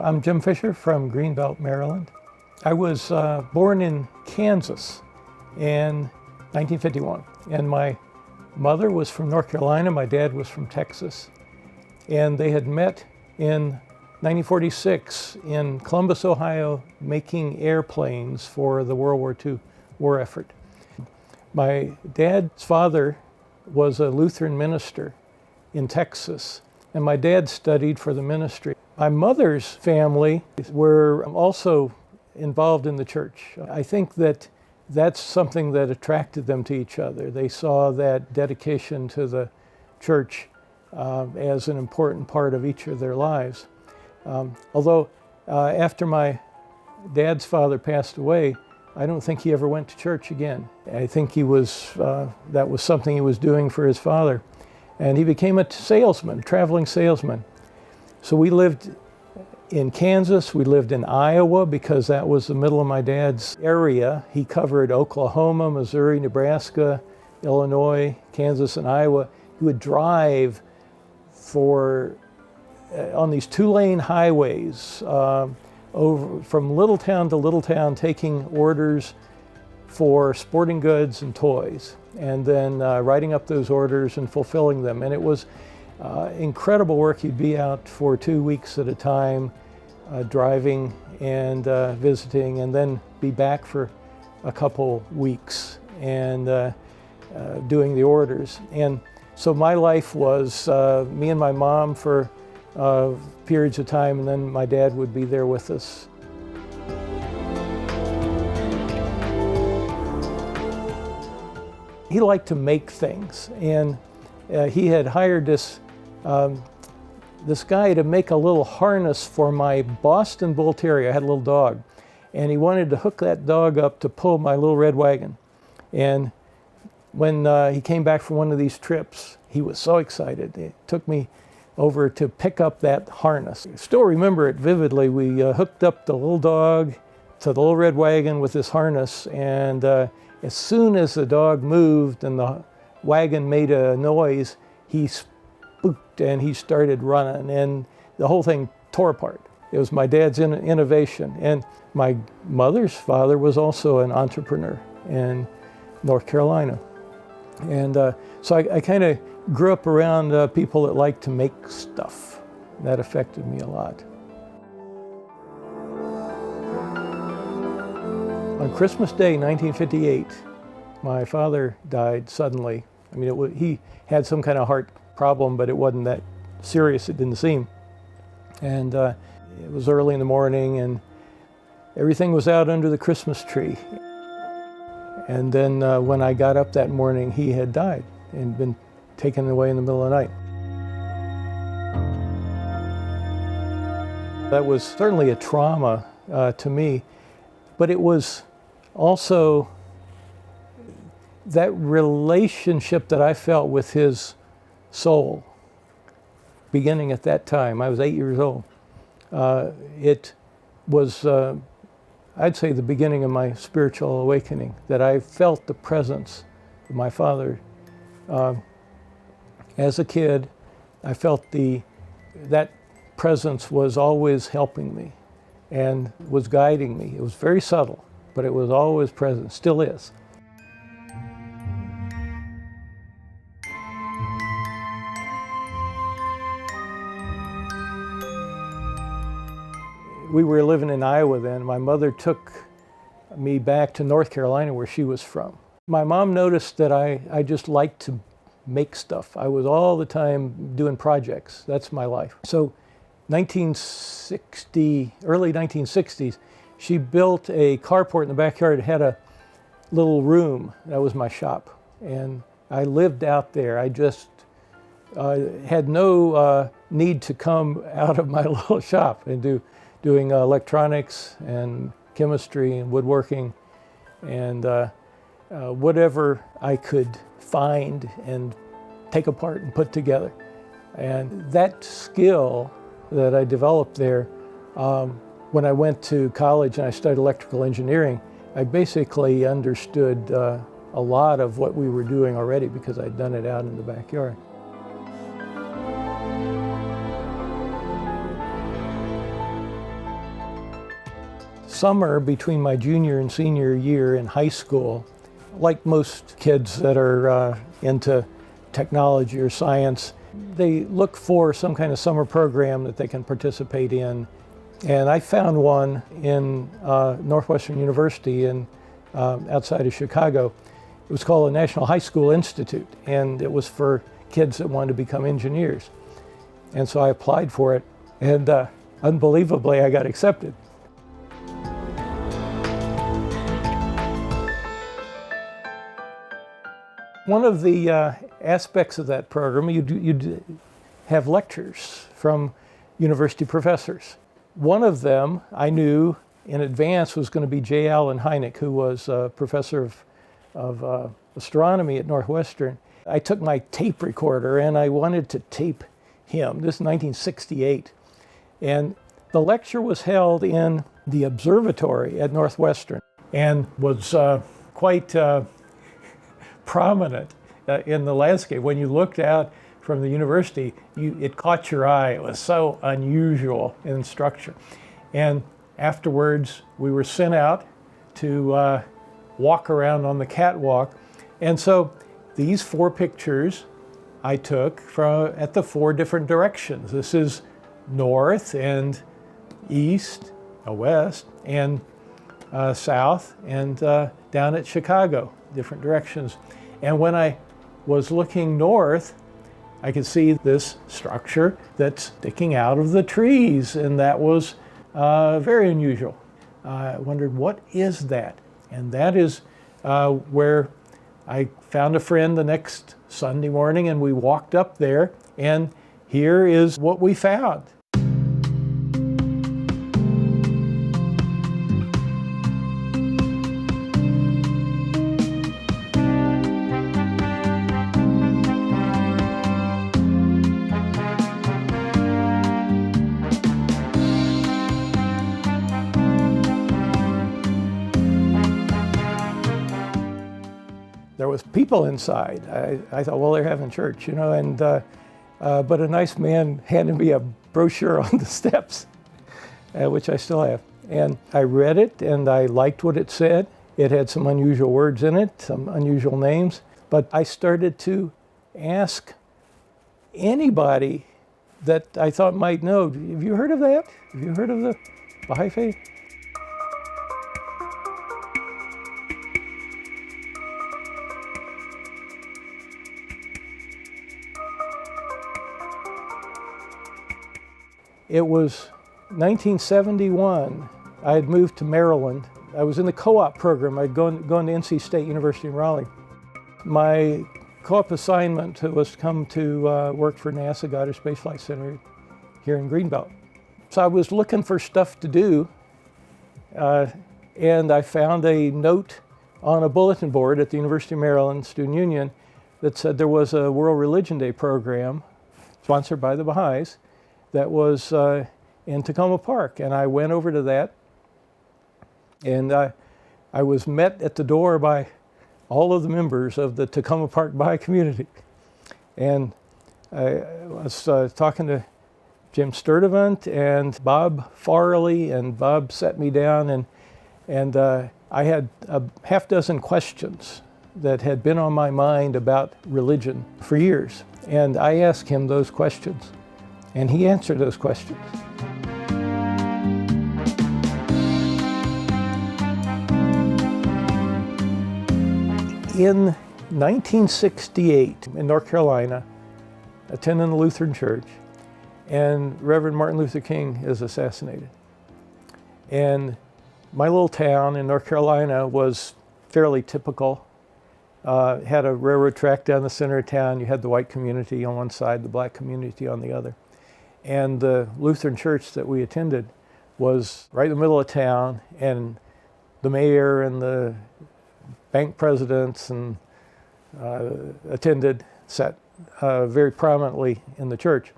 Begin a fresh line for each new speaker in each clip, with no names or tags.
I'm Jim Fisher from Greenbelt, Maryland. I was born in Kansas in 1951, and my mother was from North Carolina, my dad was from Texas, and they had met in 1946 in Columbus, Ohio, making airplanes for the World War II war effort. My dad's father was a Lutheran minister in Texas, and my dad studied for the ministry. My mother's family were also involved in the church. I think that that's something that attracted them to each other. They saw that dedication to the church as an important part of each of their lives. Although after my dad's father passed away, I don't think he ever went to church again. I think he was, that was something he was doing for his father. And he became a salesman, traveling salesman. So we lived in Kansas, we lived in Iowa because that was the middle of my dad's area. He covered Oklahoma, Missouri, Nebraska, Illinois, Kansas, and Iowa. He would drive for, on these two-lane highways, over from little town to little town, taking orders for sporting goods and toys, and then writing up those orders and fulfilling them. And it was incredible work. He'd be out for 2 weeks at a time, driving and visiting, and then be back for a couple weeks and doing the orders. And so my life was me and my mom for periods of time, and then my dad would be there with us. He liked to make things, and he had hired this guy to make a little harness for my Boston Bull Terrier. I had a little dog, and he wanted to hook that dog up to pull my little red wagon. And when he came back from one of these trips, he was so excited. It took me over to pick up that harness. I still remember it vividly. We hooked up the little dog to the little red wagon with this harness, and as soon as the dog moved and the wagon made a noise, he spooked and he started running, and the whole thing tore apart. It was my dad's innovation. And my mother's father was also an entrepreneur in North Carolina. And so I kind of grew up around people that like to make stuff. That affected me a lot. On Christmas Day, 1958, my father died suddenly. I mean, he had some kind of heart problem, but it wasn't that serious, it didn't seem. And it was early in the morning, and everything was out under the Christmas tree. And then when I got up that morning, he had died and been taken away in the middle of the night. That was certainly a trauma to me, but it was also that relationship that I felt with his soul, beginning at that time. I was 8 years old. It was, I'd say, the beginning of my spiritual awakening, that I felt the presence of my father. As a kid, I felt that presence was always helping me and was guiding me. It was very subtle, but it was always present, still is. We were living in Iowa then. My mother took me back to North Carolina, where she was from. My mom noticed that I just liked to make stuff. I was all the time doing projects. That's my life. So early 1960s, she built a carport in the backyard. It had a little room. That was my shop. And I lived out there. I just had no need to come out of my little shop and doing electronics and chemistry and woodworking and whatever I could find and take apart and put together. And that skill that I developed there, when I went to college and I studied electrical engineering, I basically understood a lot of what we were doing already because I'd done it out in the backyard. summer between my junior and senior year in high school, like most kids that are into technology or science, they look for some kind of summer program that they can participate in. And I found one in Northwestern University outside of Chicago. It was called the National High School Institute, and it was for kids that wanted to become engineers. And so I applied for it, and unbelievably, I got accepted. One of the aspects of that program, you'd have lectures from university professors. One of them I knew in advance was going to be J. Allen Hynek, who was a professor of astronomy at Northwestern. I took my tape recorder and I wanted to tape him. This is 1968. And the lecture was held in the observatory at Northwestern and was quite prominent in the landscape. When you looked out from the university, it caught your eye. It was so unusual in structure. And afterwards, we were sent out to walk around on the catwalk. And so these 4 pictures I took at the 4 different directions. This is north and east, west, and south, and down at Chicago, different directions. And when I was looking north, I could see this structure that's sticking out of the trees, and that was very unusual. I wondered, what is that? And that is where I found a friend the next Sunday morning, and we walked up there, and here is what we found. There was people inside. I thought, well, they're having church, you know, and but a nice man handed me a brochure on the steps, which I still have. And I read it, and I liked what it said. It had some unusual words in it, some unusual names. But I started to ask anybody that I thought might know, have you heard of that? Have you heard of the Baha'i Faith? It was 1971. I had moved to Maryland. I was in the co-op program. I'd gone to NC State University in Raleigh. My co-op assignment was to come to work for NASA Goddard Space Flight Center here in Greenbelt. So I was looking for stuff to do, and I found a note on a bulletin board at the University of Maryland Student Union that said there was a World Religion Day program sponsored by the Baha'is that was in Takoma Park. And I went over to that, and I was met at the door by all of the members of the Takoma Park Baha'i community. And I was talking to Jim Sturdivant and Bob Farley, and Bob sat me down, and I had a half dozen questions that had been on my mind about religion for years. And I asked him those questions, and he answered those questions. In 1968, in North Carolina, attending the Lutheran Church, and Reverend Martin Luther King is assassinated. And my little town in North Carolina was fairly typical. Had a railroad track down the center of town. You had the white community on one side, the black community on the other. And the Lutheran church that we attended was right in the middle of town, and the mayor and the bank presidents and sat very prominently in the church.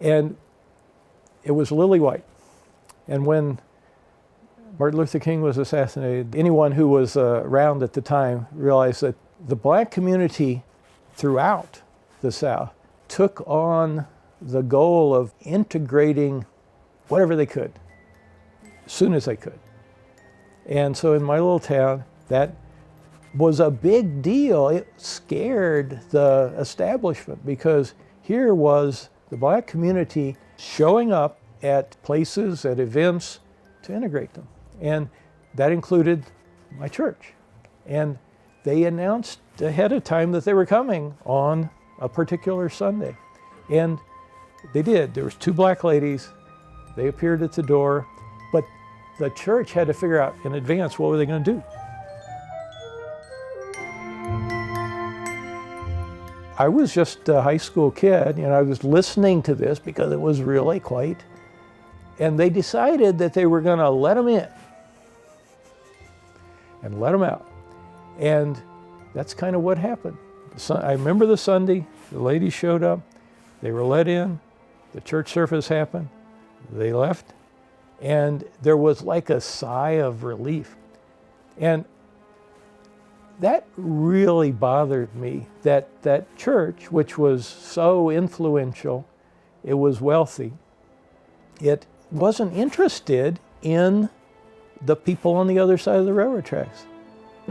And it was lily white. And when Martin Luther King was assassinated, anyone who was around at the time realized that the black community throughout the South took on the goal of integrating whatever they could, as soon as they could. And so in my little town, that was a big deal. It scared the establishment because here was the black community showing up at places, at events to integrate them. And that included my church. And they announced ahead of time that they were coming on a particular Sunday. And they did. There was 2 black ladies. They appeared at the door, but the church had to figure out in advance what were they going to do. I was just a high school kid, and I was listening to this because it was really quite, and they decided that they were going to let them in and let them out. And that's kind of what happened. I remember the Sunday, the ladies showed up, they were let in, the church service happened, they left, and there was like a sigh of relief. And that really bothered me, that church, which was so influential, it was wealthy, it wasn't interested in the people on the other side of the railroad tracks.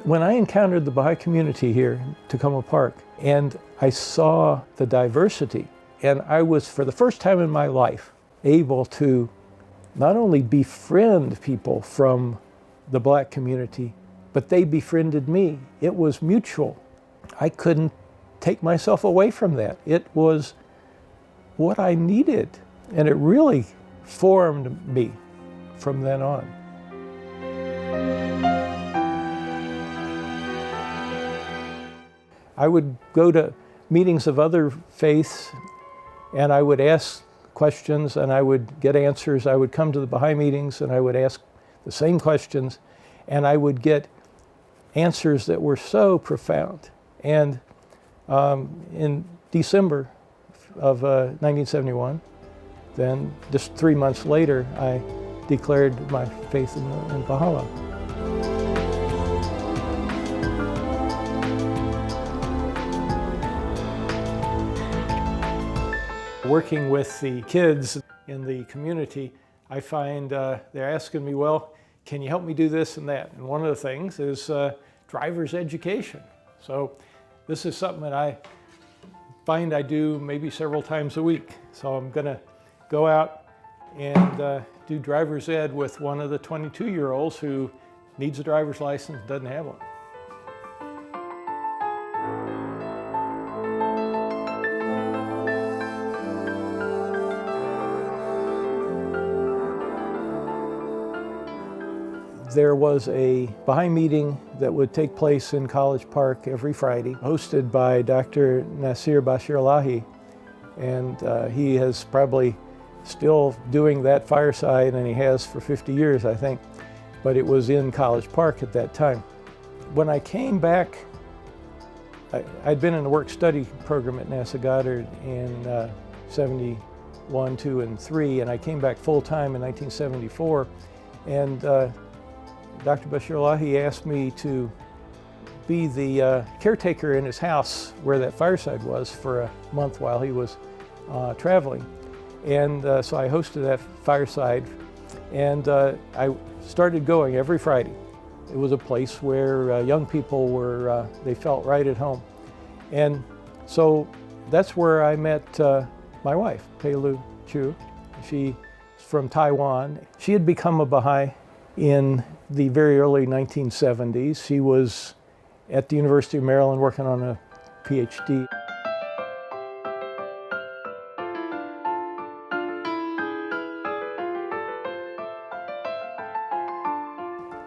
When I encountered the Baha'i community here in Takoma Park, and I saw the diversity, and I was, for the first time in my life, able to not only befriend people from the black community, but they befriended me. It was mutual. I couldn't take myself away from that. It was what I needed, and it really formed me from then on. I would go to meetings of other faiths, and I would ask questions, and I would get answers. I would come to the Baha'i meetings, and I would ask the same questions, and I would get answers that were so profound. And in December of 1971, then just 3 months later, I declared my faith in Baha'u'llah. Working with the kids in the community, I find they're asking me, well, can you help me do this and that? And one of the things is driver's education. So this is something that I find I do maybe several times a week. So I'm gonna go out and do driver's ed with one of the 22-year-olds who needs a driver's license, doesn't have one. There was a Baha'i meeting that would take place in College Park every Friday, hosted by Dr. Nasir Bashir-Alahi. And he is probably still doing that fireside, and he has for 50 years, I think. But it was in College Park at that time. When I came back, I'd been in the work-study program at NASA Goddard in 71, 2, and 3, and I came back full-time in 1974. And Dr. Bashir-Alahi asked me to be the caretaker in his house where that fireside was for a month while he was traveling. And so I hosted that fireside, and I started going every Friday. It was a place where young people were, they felt right at home. And so that's where I met my wife, Pei-Lu Chu. She's from Taiwan. She had become a Baha'i in the very early 1970s. She was at the University of Maryland working on a PhD.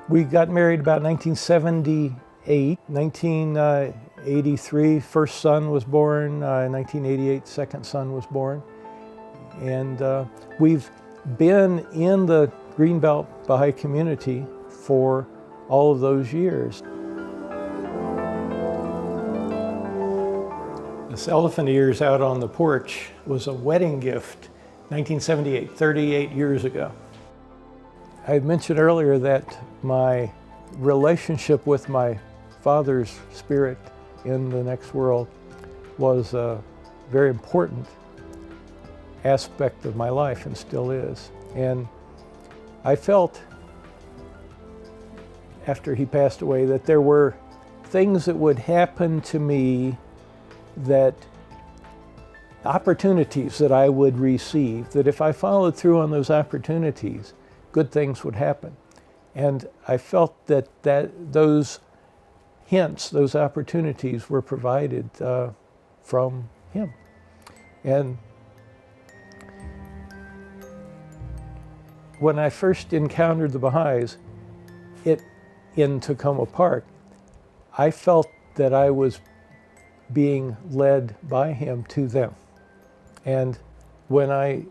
We got married about 1978. 1983, first son was born. 1988, second son was born. And we've been in the Greenbelt Baha'i community for all of those years. This elephant ears out on the porch was a wedding gift, 1978, 38 years ago. I had mentioned earlier that my relationship with my father's spirit in the next world was a very important aspect of my life and still is. And I felt after he passed away, that there were things that would happen to me, that opportunities that I would receive, that if I followed through on those opportunities, good things would happen. And I felt that those hints, those opportunities were provided from him. And when I first encountered the Baha'is in Takoma Park, I felt that I was being led by him to them. And when I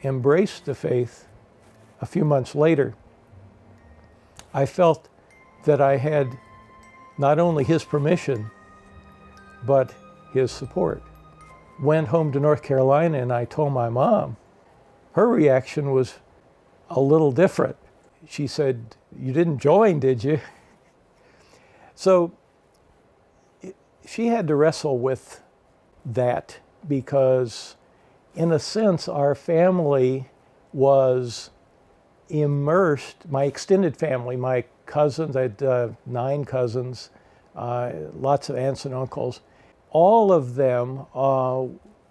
embraced the faith a few months later, I felt that I had not only his permission, but his support. Went home to North Carolina and I told my mom. Her reaction was a little different. She said, "You didn't join, did you?" So she had to wrestle with that, because in a sense our family was immersed, my extended family, my cousins, I had 9 cousins, lots of aunts and uncles, all of them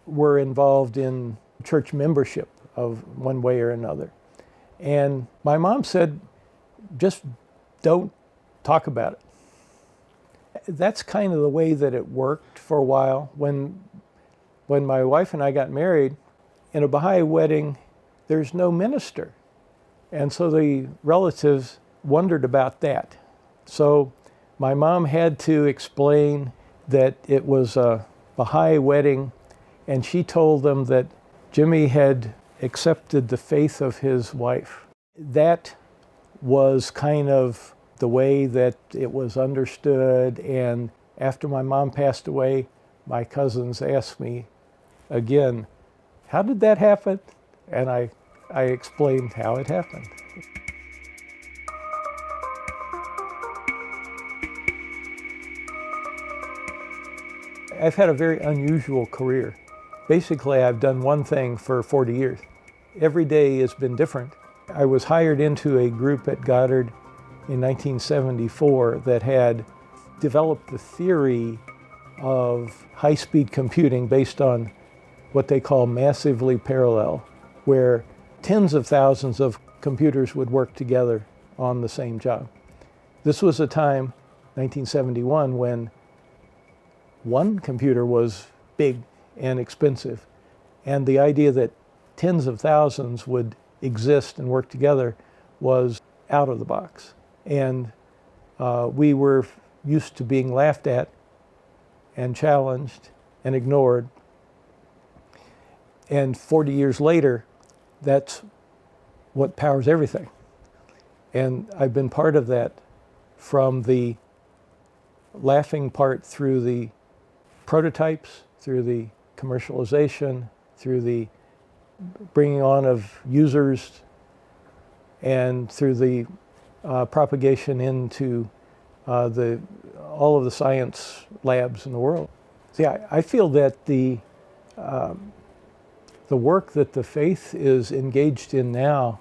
were involved in church membership of one way or another. And my mom said, just don't talk about it. That's kind of the way that it worked for a while. When my wife and I got married, in a Baha'i wedding, there's no minister. And so the relatives wondered about that. So my mom had to explain that it was a Baha'i wedding, and she told them that Jimmy had accepted the faith of his wife. That was kind of the way that it was understood. And after my mom passed away, my cousins asked me again, "How did that happen?" And I explained how it happened. I've had a very unusual career. Basically, I've done one thing for 40 years. Every day has been different. I was hired into a group at Goddard in 1974 that had developed the theory of high-speed computing based on what they call massively parallel, where tens of thousands of computers would work together on the same job. This was a time, 1971, when one computer was big and expensive, and the idea that tens of thousands would exist and work together was out of the box. And we were used to being laughed at and challenged and ignored. And 40 years later, that's what powers everything. And I've been part of that, from the laughing part through the prototypes, through the commercialization, through the bringing on of users, and through the propagation into all of the science labs in the world. See, I feel that the work that the faith is engaged in now,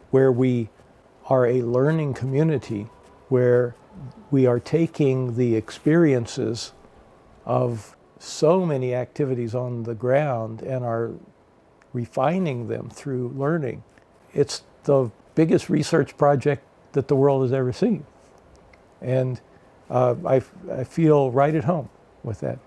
where we are a learning community, where we are taking the experiences of so many activities on the ground and are refining them through learning. It's the biggest research project that the world has ever seen. And I feel right at home with that.